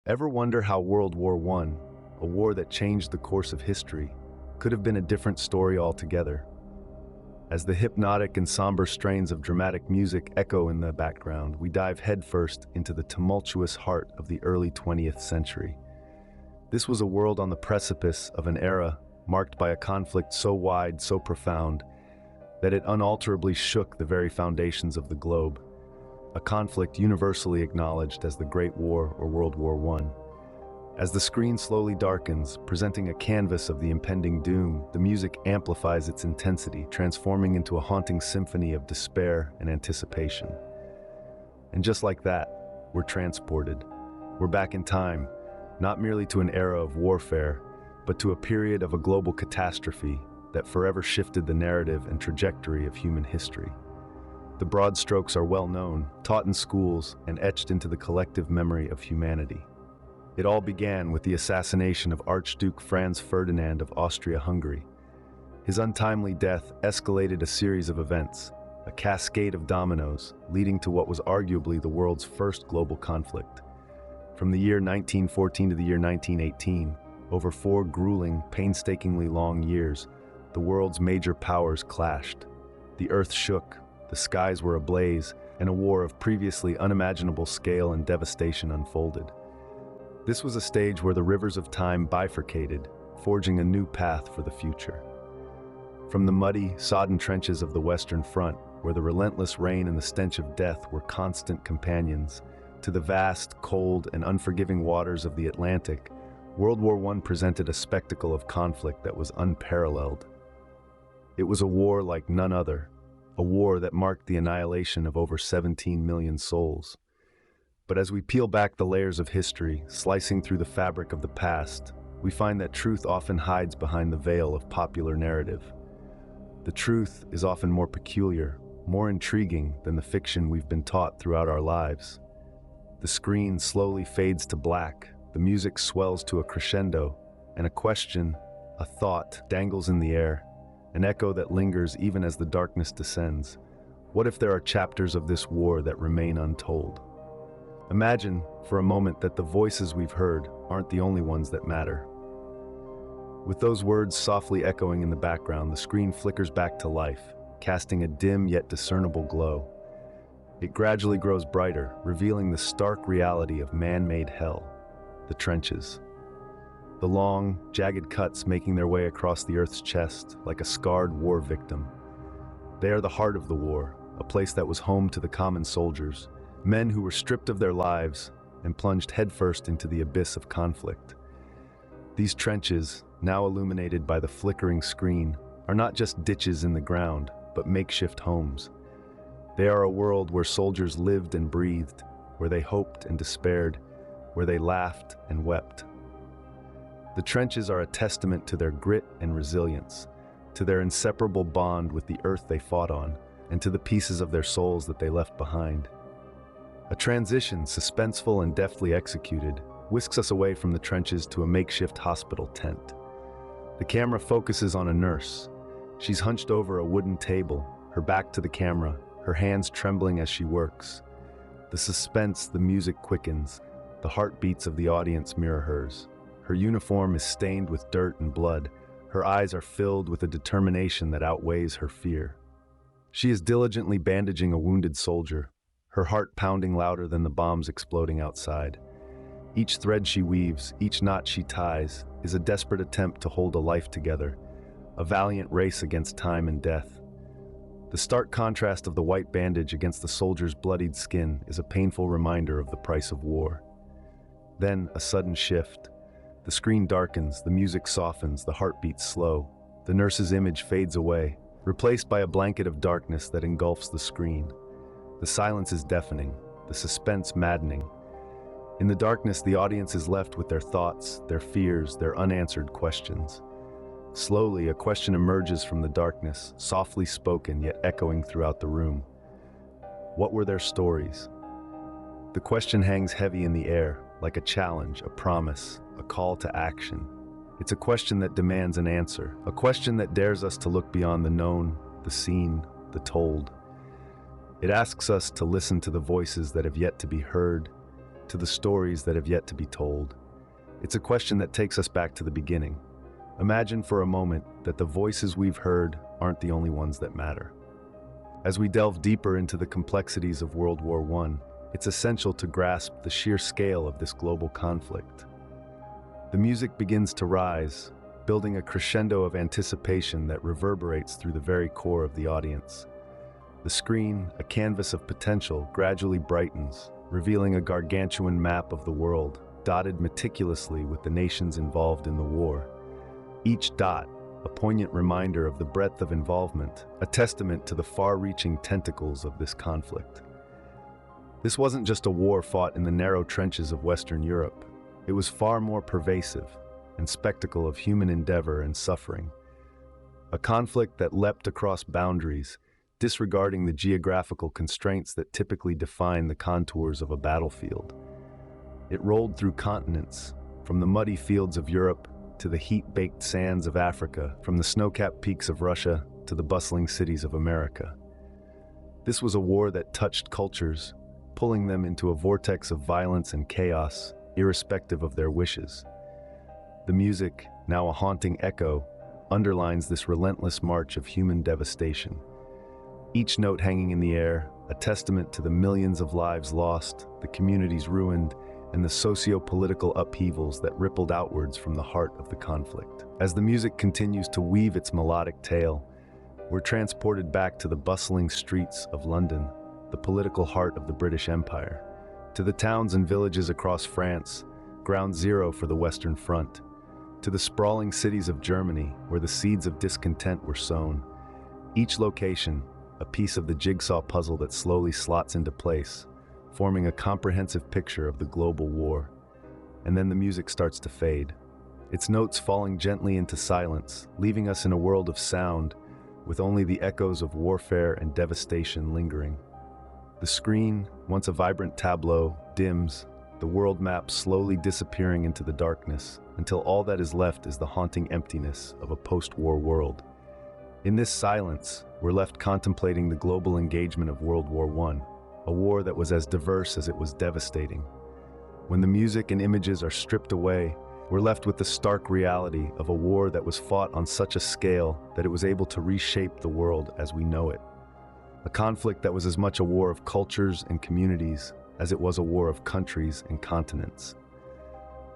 Ever wonder how World War I, a war that changed the course of history, could have been a different story altogether? As the hypnotic and somber strains of dramatic music echo in the background, we dive headfirst into the tumultuous heart of the early 20th century. This was a world on the precipice of an era marked by a conflict so wide, so profound, that it unalterably shook the very foundations of the globe. A conflict universally acknowledged as the Great War or World War I. As the screen slowly darkens, presenting a canvas of the impending doom, the music amplifies its intensity, transforming into a haunting symphony of despair and anticipation. And just like that, we're transported. We're back in time, not merely to an era of warfare, but to a period of a global catastrophe that forever shifted the narrative and trajectory of human history. The broad strokes are well known, taught in schools, and etched into the collective memory of humanity. It all began with the assassination of Archduke Franz Ferdinand of Austria-Hungary. His untimely death escalated a series of events, a cascade of dominoes, leading to what was arguably the world's first global conflict. From the year 1914 to the year 1918, over 4 grueling, painstakingly long years, the world's major powers clashed. The earth shook, the skies were ablaze, and a war of previously unimaginable scale and devastation unfolded. This was a stage where the rivers of time bifurcated, forging a new path for the future. From the muddy, sodden trenches of the Western Front, where the relentless rain and the stench of death were constant companions, to the vast, cold, and unforgiving waters of the Atlantic, World War I presented a spectacle of conflict that was unparalleled. It was a war like none other, a war that marked the annihilation of over 17 million souls. But as we peel back the layers of history, slicing through the fabric of the past, we find that truth often hides behind the veil of popular narrative. The truth is often more peculiar, more intriguing than the fiction we've been taught throughout our lives. The screen slowly fades to black, the music swells to a crescendo, and a question, a thought, dangles in the air, an echo that lingers even as the darkness descends. What if there are chapters of this war that remain untold? Imagine, for a moment, that the voices we've heard aren't the only ones that matter. With those words softly echoing in the background, the screen flickers back to life, casting a dim yet discernible glow. It gradually grows brighter, revealing the stark reality of man-made hell, the trenches. The long, jagged cuts making their way across the Earth's chest like a scarred war victim. They are the heart of the war, a place that was home to the common soldiers, men who were stripped of their lives and plunged headfirst into the abyss of conflict. These trenches, now illuminated by the flickering screen, are not just ditches in the ground, but makeshift homes. They are a world where soldiers lived and breathed, where they hoped and despaired, where they laughed and wept. The trenches are a testament to their grit and resilience, to their inseparable bond with the earth they fought on, and to the pieces of their souls that they left behind. A transition, suspenseful and deftly executed, whisks us away from the trenches to a makeshift hospital tent. The camera focuses on a nurse. She's hunched over a wooden table, her back to the camera, her hands trembling as she works. The suspense, the music quickens, the heartbeats of the audience mirror hers. Her uniform is stained with dirt and blood. Her eyes are filled with a determination that outweighs her fear. She is diligently bandaging a wounded soldier, her heart pounding louder than the bombs exploding outside. Each thread she weaves, each knot she ties, is a desperate attempt to hold a life together, a valiant race against time and death. The stark contrast of the white bandage against the soldier's bloodied skin is a painful reminder of the price of war. Then, a sudden shift. The screen darkens, the music softens, the heartbeats slow. The nurse's image fades away, replaced by a blanket of darkness that engulfs the screen. The silence is deafening, the suspense maddening. In the darkness, the audience is left with their thoughts, their fears, their unanswered questions. Slowly, a question emerges from the darkness, softly spoken yet echoing throughout the room. What were their stories? The question hangs heavy in the air, like a challenge, a promise, a call to action. It's a question that demands an answer, a question that dares us to look beyond the known, the seen, the told. It asks us to listen to the voices that have yet to be heard, to the stories that have yet to be told. It's a question that takes us back to the beginning. Imagine for a moment that the voices we've heard aren't the only ones that matter. As we delve deeper into the complexities of World War I, it's essential to grasp the sheer scale of this global conflict. The music begins to rise, building a crescendo of anticipation that reverberates through the very core of the audience. The screen, a canvas of potential, gradually brightens, revealing a gargantuan map of the world, dotted meticulously with the nations involved in the war. Each dot, a poignant reminder of the breadth of involvement, a testament to the far-reaching tentacles of this conflict. This wasn't just a war fought in the narrow trenches of Western Europe. It was far more pervasive, and spectacle of human endeavor and suffering. A conflict that leapt across boundaries, disregarding the geographical constraints that typically define the contours of a battlefield. It rolled through continents, from the muddy fields of Europe to the heat-baked sands of Africa, from the snow-capped peaks of Russia to the bustling cities of America. This was a war that touched cultures, pulling them into a vortex of violence and chaos, irrespective of their wishes. The music, now a haunting echo, underlines this relentless march of human devastation. Each note hanging in the air, a testament to the millions of lives lost, the communities ruined, and the socio-political upheavals that rippled outwards from the heart of the conflict. As the music continues to weave its melodic tale, we're transported back to the bustling streets of London, the political heart of the British Empire, to the towns and villages across France, ground zero for the Western Front, to the sprawling cities of Germany where the seeds of discontent were sown. Each location, a piece of the jigsaw puzzle that slowly slots into place, forming a comprehensive picture of the global war. And then the music starts to fade, its notes falling gently into silence, leaving us in a world of sound, with only the echoes of warfare and devastation lingering. The screen, once a vibrant tableau, dims, the world map slowly disappearing into the darkness, until all that is left is the haunting emptiness of a post-war world. In this silence, we're left contemplating the global engagement of World War I, a war that was as diverse as it was devastating. When the music and images are stripped away, we're left with the stark reality of a war that was fought on such a scale that it was able to reshape the world as we know it. A conflict that was as much a war of cultures and communities as it was a war of countries and continents.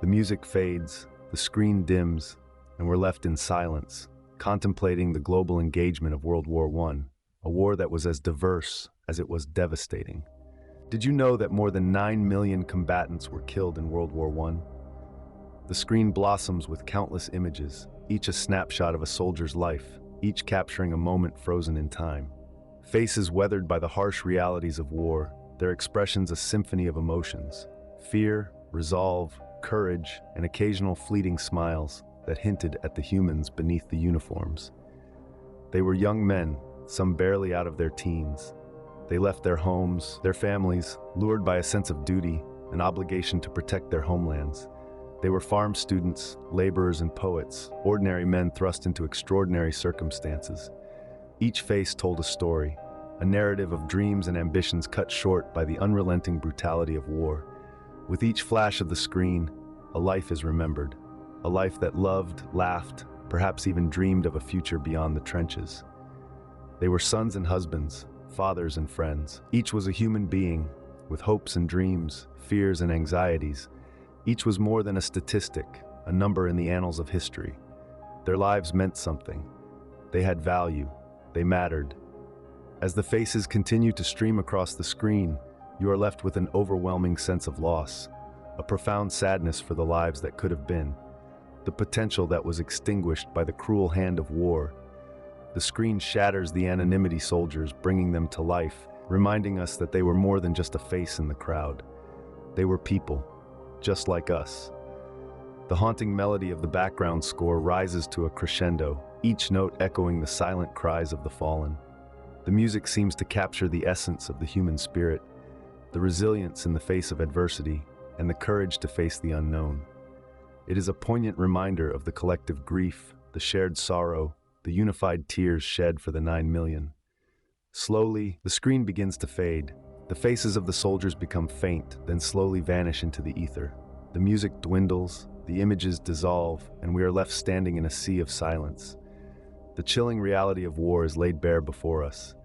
The music fades, the screen dims, and we're left in silence, contemplating the global engagement of World War I, a war that was as diverse as it was devastating. Did you know that more than 9 million combatants were killed in World War I? The screen blossoms with countless images, each a snapshot of a soldier's life, each capturing a moment frozen in time. Faces weathered by the harsh realities of war, their expressions a symphony of emotions: fear, resolve, courage, and occasional fleeting smiles that hinted at the humans beneath the uniforms. They were young men, some barely out of their teens. They left their homes, their families, lured by a sense of duty, an obligation to protect their homelands. They were farm students, laborers, and poets, ordinary men thrust into extraordinary circumstances. Each face told a story, a narrative of dreams and ambitions cut short by the unrelenting brutality of war. With each flash of the screen, a life is remembered, a life that loved, laughed, perhaps even dreamed of a future beyond the trenches. They were sons and husbands, fathers and friends. Each was a human being, with hopes and dreams, fears and anxieties. Each was more than a statistic, a number in the annals of history. Their lives meant something. They had value. They mattered. As the faces continue to stream across the screen, you are left with an overwhelming sense of loss, a profound sadness for the lives that could have been, the potential that was extinguished by the cruel hand of war. The screen shatters the anonymity soldiers, bringing them to life, reminding us that they were more than just a face in the crowd. They were people, just like us. The haunting melody of the background score rises to a crescendo, each note echoing the silent cries of the fallen. The music seems to capture the essence of the human spirit, the resilience in the face of adversity, and the courage to face the unknown. It is a poignant reminder of the collective grief, the shared sorrow, the unified tears shed for the 9 million. Slowly, the screen begins to fade, The faces of the soldiers become faint, then slowly vanish into the ether. The music dwindles, the images dissolve, and we are left standing in a sea of silence. The chilling reality of war is laid bare before us.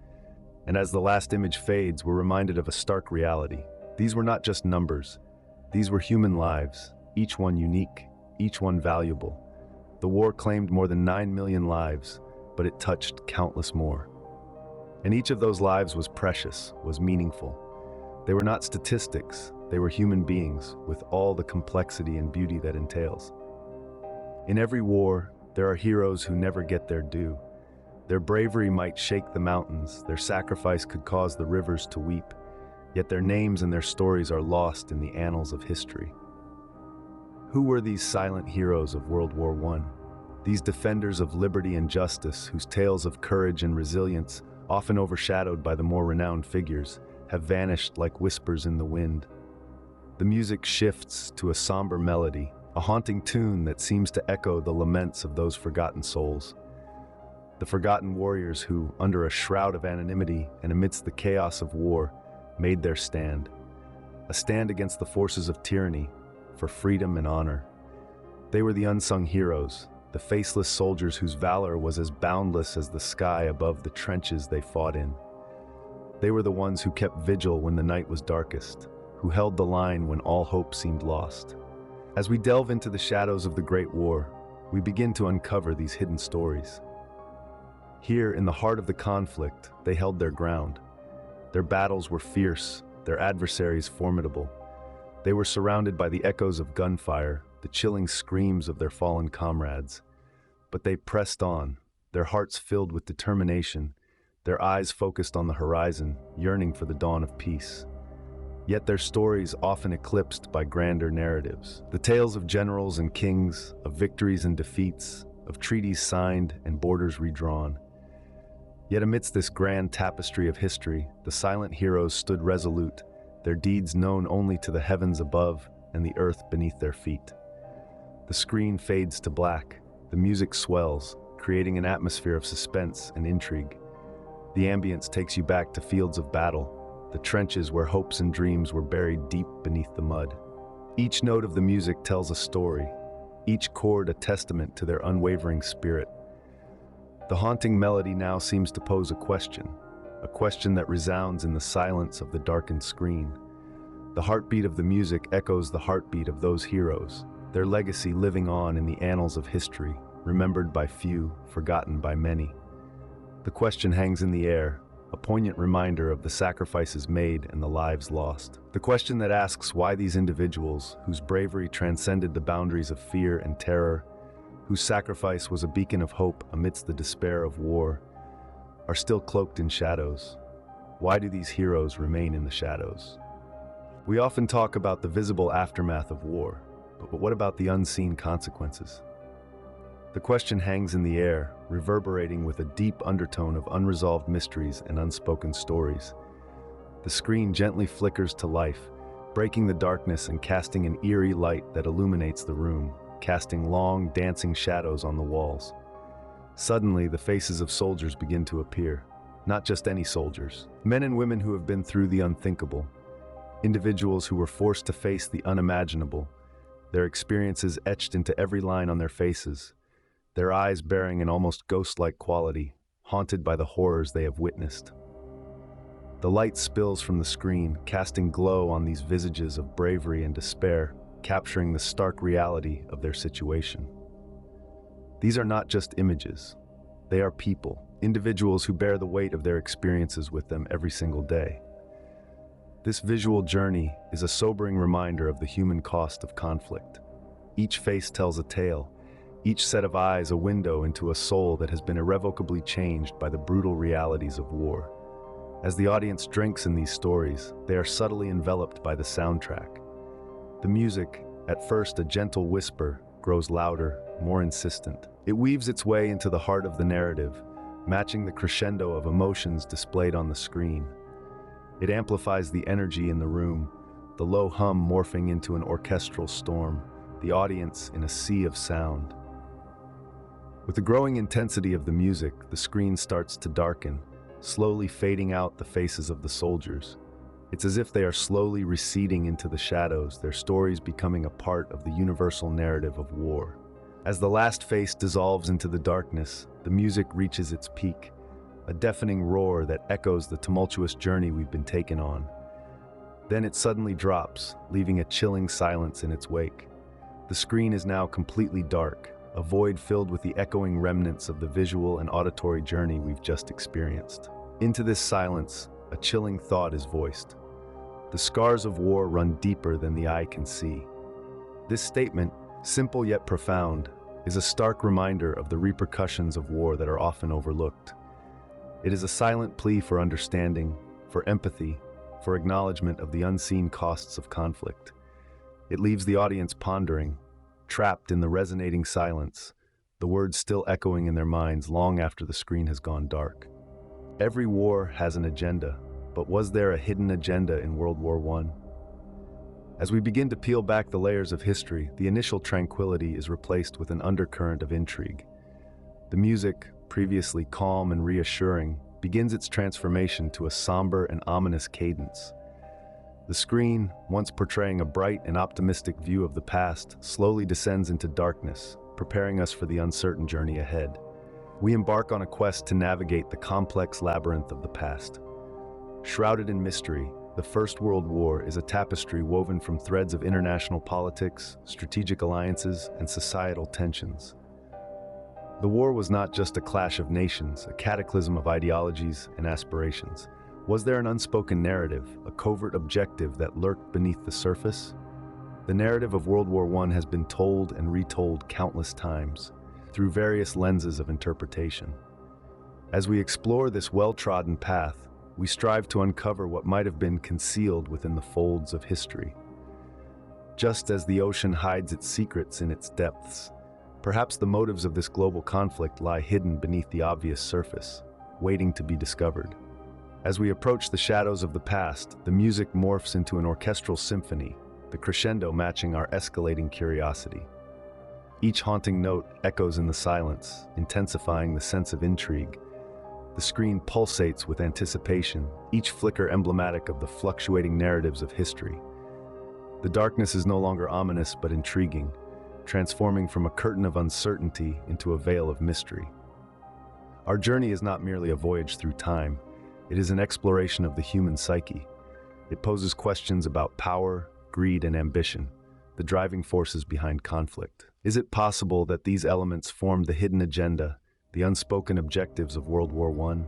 And as the last image fades, we're reminded of a stark reality. These were not just numbers. These were human lives, each one unique, each one valuable. The war claimed more than 9 million lives, but it touched countless more. And each of those lives was precious, was meaningful. They were not statistics, they were human beings with all the complexity and beauty that entails. In every war, there are heroes who never get their due. Their bravery might shake the mountains, their sacrifice could cause the rivers to weep, yet their names and their stories are lost in the annals of history. Who were these silent heroes of World War I? These defenders of liberty and justice, whose tales of courage and resilience, often overshadowed by the more renowned figures, have vanished like whispers in the wind. The music shifts to a somber melody, a haunting tune that seems to echo the laments of those forgotten souls. The forgotten warriors who, under a shroud of anonymity and amidst the chaos of war, made their stand. A stand against the forces of tyranny, for freedom and honor. They were the unsung heroes, the faceless soldiers whose valor was as boundless as the sky above the trenches they fought in. They were the ones who kept vigil when the night was darkest, who held the line when all hope seemed lost. As we delve into the shadows of the Great War, we begin to uncover these hidden stories. Here, in the heart of the conflict, they held their ground. Their battles were fierce, their adversaries formidable. They were surrounded by the echoes of gunfire, the chilling screams of their fallen comrades. But they pressed on, their hearts filled with determination, their eyes focused on the horizon, yearning for the dawn of peace. Yet their stories often eclipsed by grander narratives. The tales of generals and kings, of victories and defeats, of treaties signed and borders redrawn. Yet amidst this grand tapestry of history, the silent heroes stood resolute, their deeds known only to the heavens above and the earth beneath their feet. The screen fades to black, the music swells, creating an atmosphere of suspense and intrigue. The ambience takes you back to fields of battle, the trenches where hopes and dreams were buried deep beneath the mud. Each note of the music tells a story, each chord a testament to their unwavering spirit. The haunting melody now seems to pose a question that resounds in the silence of the darkened screen. The heartbeat of the music echoes the heartbeat of those heroes, their legacy living on in the annals of history, remembered by few, forgotten by many. The question hangs in the air, a poignant reminder of the sacrifices made and the lives lost. The question that asks why these individuals, whose bravery transcended the boundaries of fear and terror, whose sacrifice was a beacon of hope amidst the despair of war, are still cloaked in shadows. Why do these heroes remain in the shadows? We often talk about the visible aftermath of war, but what about the unseen consequences? The question hangs in the air, reverberating with a deep undertone of unresolved mysteries and unspoken stories. The screen gently flickers to life, breaking the darkness and casting an eerie light that illuminates the room, casting long, dancing shadows on the walls. Suddenly, the faces of soldiers begin to appear. Not just any soldiers. Men and women who have been through the unthinkable. Individuals who were forced to face the unimaginable. Their experiences etched into every line on their faces. Their eyes bearing an almost ghost-like quality, haunted by the horrors they have witnessed. The light spills from the screen, casting glow on these visages of bravery and despair, capturing the stark reality of their situation. These are not just images. They are people, individuals who bear the weight of their experiences with them every single day. This visual journey is a sobering reminder of the human cost of conflict. Each face tells a tale, each set of eyes a window into a soul that has been irrevocably changed by the brutal realities of war. As the audience drinks in these stories, they are subtly enveloped by the soundtrack. The music, at first a gentle whisper, grows louder, more insistent. It weaves its way into the heart of the narrative, matching the crescendo of emotions displayed on the screen. It amplifies the energy in the room, the low hum morphing into an orchestral storm, the audience in a sea of sound. With the growing intensity of the music, the screen starts to darken, slowly fading out the faces of the soldiers. It's as if they are slowly receding into the shadows, their stories becoming a part of the universal narrative of war. As the last face dissolves into the darkness, the music reaches its peak, a deafening roar that echoes the tumultuous journey we've been taken on. Then it suddenly drops, leaving a chilling silence in its wake. The screen is now completely dark, a void filled with the echoing remnants of the visual and auditory journey we've just experienced. Into this silence, a chilling thought is voiced. The scars of war run deeper than the eye can see. This statement, simple yet profound, is a stark reminder of the repercussions of war that are often overlooked. It is a silent plea for understanding, for empathy, for acknowledgement of the unseen costs of conflict. It leaves the audience pondering, trapped in the resonating silence, the words still echoing in their minds long after the screen has gone dark. Every war has an agenda, but was there a hidden agenda in World War I? As we begin to peel back the layers of history, the initial tranquility is replaced with an undercurrent of intrigue. The music, previously calm and reassuring, begins its transformation to a somber and ominous cadence. The screen, once portraying a bright and optimistic view of the past, slowly descends into darkness, preparing us for the uncertain journey ahead. We embark on a quest to navigate the complex labyrinth of the past. Shrouded in mystery, the First World War is a tapestry woven from threads of international politics, strategic alliances, and societal tensions. The war was not just a clash of nations, a cataclysm of ideologies and aspirations. Was there an unspoken narrative, a covert objective that lurked beneath the surface? The narrative of World War I has been told and retold countless times, through various lenses of interpretation. As we explore this well-trodden path, we strive to uncover what might have been concealed within the folds of history. Just as the ocean hides its secrets in its depths, perhaps the motives of this global conflict lie hidden beneath the obvious surface, waiting to be discovered. As we approach the shadows of the past, the music morphs into an orchestral symphony, the crescendo matching our escalating curiosity. Each haunting note echoes in the silence, intensifying the sense of intrigue. The screen pulsates with anticipation, each flicker emblematic of the fluctuating narratives of history. The darkness is no longer ominous but intriguing, transforming from a curtain of uncertainty into a veil of mystery. Our journey is not merely a voyage through time, it is an exploration of the human psyche. It poses questions about power, greed, and ambition, the driving forces behind conflict. Is it possible that these elements formed the hidden agenda, the unspoken objectives of World War I?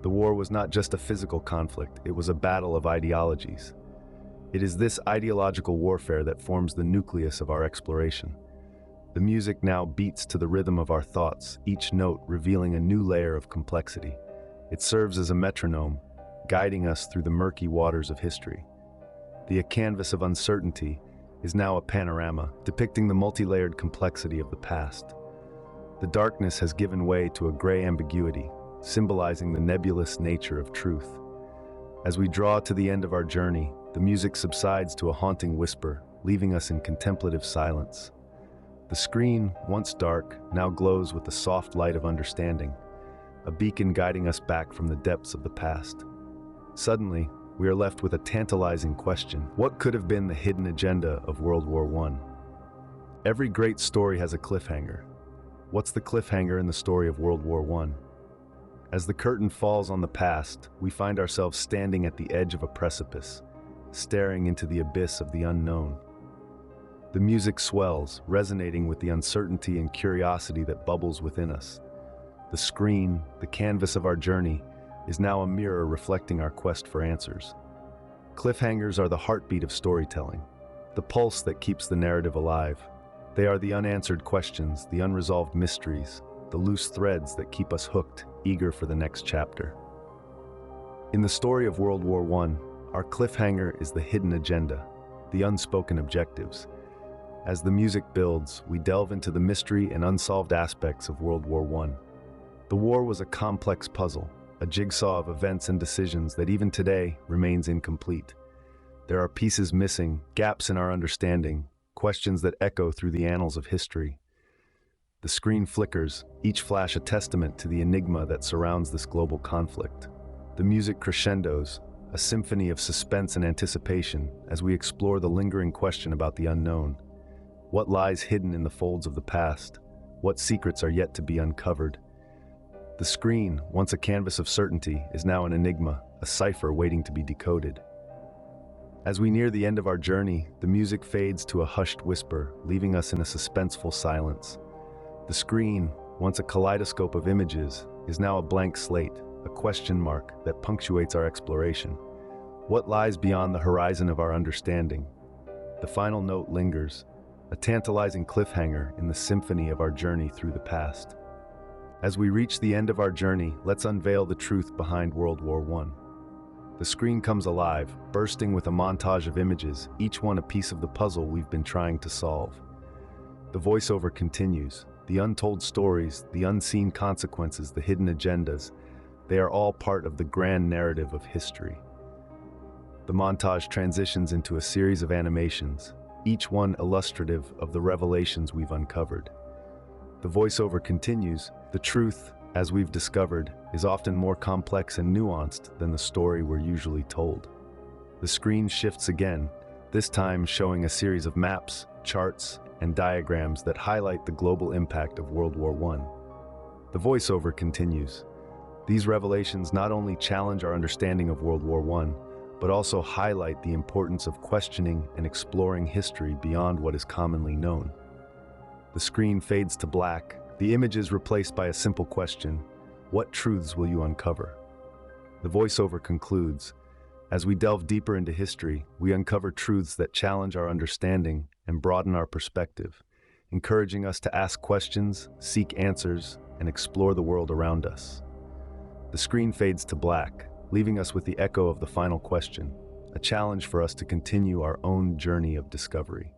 The war was not just a physical conflict, it was a battle of ideologies. It is this ideological warfare that forms the nucleus of our exploration. The music now beats to the rhythm of our thoughts, each note revealing a new layer of complexity. It serves as a metronome, guiding us through the murky waters of history. The canvas of uncertainty is now a panorama, depicting the multi-layered complexity of the past. The darkness has given way to a gray ambiguity, symbolizing the nebulous nature of truth. As we draw to the end of our journey, the music subsides to a haunting whisper, leaving us in contemplative silence. The screen, once dark, now glows with the soft light of understanding, a beacon guiding us back from the depths of the past. Suddenly, we are left with a tantalizing question. What could have been the hidden agenda of World War I? Every great story has a cliffhanger. What's the cliffhanger in the story of World War I? As the curtain falls on the past, we find ourselves standing at the edge of a precipice, staring into the abyss of the unknown. The music swells, resonating with the uncertainty and curiosity that bubbles within us. The screen, the canvas of our journey, is now a mirror reflecting our quest for answers. Cliffhangers are the heartbeat of storytelling, the pulse that keeps the narrative alive. They are the unanswered questions, the unresolved mysteries, the loose threads that keep us hooked, eager for the next chapter. In the story of World War I, our cliffhanger is the hidden agenda, the unspoken objectives. As the music builds, we delve into the mystery and unsolved aspects of World War I. The war was a complex puzzle, a jigsaw of events and decisions that even today remains incomplete. There are pieces missing, gaps in our understanding, questions that echo through the annals of history. The screen flickers, each flash a testament to the enigma that surrounds this global conflict. The music crescendos, a symphony of suspense and anticipation as we explore the lingering question about the unknown. What lies hidden in the folds of the past? What secrets are yet to be uncovered? The screen, once a canvas of certainty, is now an enigma, a cipher waiting to be decoded. As we near the end of our journey, the music fades to a hushed whisper, leaving us in a suspenseful silence. The screen, once a kaleidoscope of images, is now a blank slate, a question mark that punctuates our exploration. What lies beyond the horizon of our understanding? The final note lingers, a tantalizing cliffhanger in the symphony of our journey through the past. As we reach the end of our journey, let's unveil the truth behind World War I. The screen comes alive, bursting with a montage of images, each one a piece of the puzzle we've been trying to solve. The voiceover continues. The untold stories, the unseen consequences, the hidden agendas, they are all part of the grand narrative of history. The montage transitions into a series of animations, each one illustrative of the revelations we've uncovered. The voiceover continues. The truth, as we've discovered, is often more complex and nuanced than the story we're usually told. The screen shifts again, this time showing a series of maps, charts, and diagrams that highlight the global impact of World War I. The voiceover continues. These revelations not only challenge our understanding of World War I, but also highlight the importance of questioning and exploring history beyond what is commonly known. The screen fades to black, the image is replaced by a simple question: what truths will you uncover? The voiceover concludes, as we delve deeper into history, we uncover truths that challenge our understanding and broaden our perspective, encouraging us to ask questions, seek answers, and explore the world around us. The screen fades to black, leaving us with the echo of the final question, a challenge for us to continue our own journey of discovery.